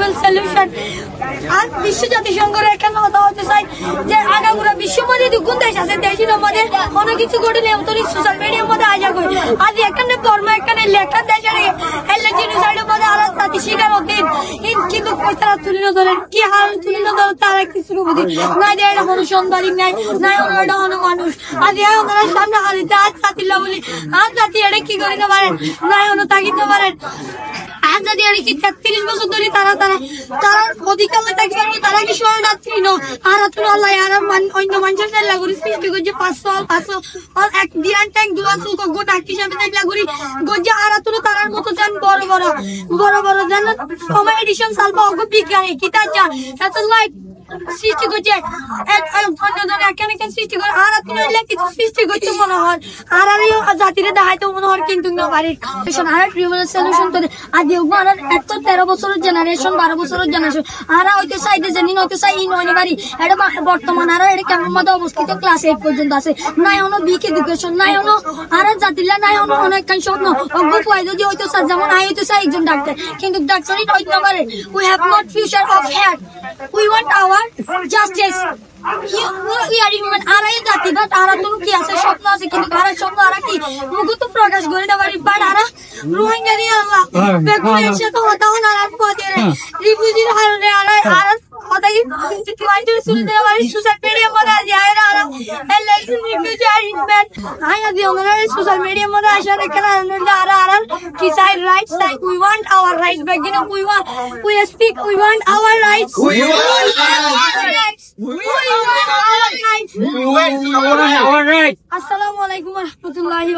Global solution আর বিশ্ব জাতিসংঘের একটা কথা হতে চাই যে আগাগোড়া বিশ্বমধ্যে দুগুণ দেশ আছে, দেশের মধ্যে কোনো কিছু ঘটলে সোশ্যাল মিডিয়ার মধ্যে আজা করি আজ এখানে বর্মা এখানে লেখা দেশের জিনিসাইডের মধ্যে আর জাতি শিকার হতেন কিন্তু তারা তুলে ধরেন কি হার তুলে ধরেন তারা কিছু বুঝি না যে এটা কোনো সাংবাদিক নাই নাই এটা কোনো মানুষ আজ ওনারা সামনে হারিতে আজ জাতিল্লা বলি আজ জাতি এটা কি করি না পারেন নাই হলো তাকিতে পারেন আজ যদি আর কি 33 বছর ধরে তারা অধিকার থাকবে তারা কি শরণার্থী নো আর তুমি আল্লাহ আর অন্য মানুষের চাইলা করি সৃষ্টি করছে 500 এক দিয়ান ট্যাঙ্ক দুয়া সুক গোটা হিসাবে চাইলা করি গজ্জা আর তুমি তারার মতো জান বড় বড় জান সময় এডিশন সালবা অগ বিজ্ঞানী কিতা যা এত লাইট সৃষ্টি করছে সৃষ্টি করে আর তুমি কিছু সৃষ্টি করতে মনে হয় আর জাতিরে দেখাইতে মনে হয় কিন্তু না পারি আর সলিউশন করে আজ আর 13 বছরের জেনারেশন 12 বছরের জেনারেশন আর হইতে চাইতে জানি হইতে চাই নয় বাড়ি এটা বর্তমান আর এটা কেমন মধ্যে অবস্থিত ক্লাস 8 পর্যন্ত আছে নাই হলো বিক এডুকেশন নাই হলো আর জাতিরা নাই হলো অনেক স্বপ্ন অজ্ঞ পাই যদি হইতে চাই যেমন আই হইতে চাই একজন ডাক্তার কিন্তু ডাক্তারই হইতে না পারে we have not future of here we want hour justice we are human আরা জাতি বাট আরা তুমি কি আছে স্বপ্ন আছে কিন্তু আরা স্বপ্ন আরা কি মুখ তো প্রকাশ করে না পারি বাট আরা রোহিঙ্গা নিয়ে আল্লাহ বেগুন এসে তো হতা হন আর পথে রিফিউজির হারে আরা কথা কি তোমাদের শুনে দেওয়া পারি সোশ্যাল মিডিয়ার মধ্যে যায় আরা এলআইসি রিফিউজি আরেঞ্জমেন্ট আই আদি আমরা সোশ্যাল মিডিয়ার মধ্যে আসা দেখেন আরা কি চাই রাইটস চাই we want hour rights back in we speak we want hour rights Assalamualaikum warahmatullahi wabarakatuh.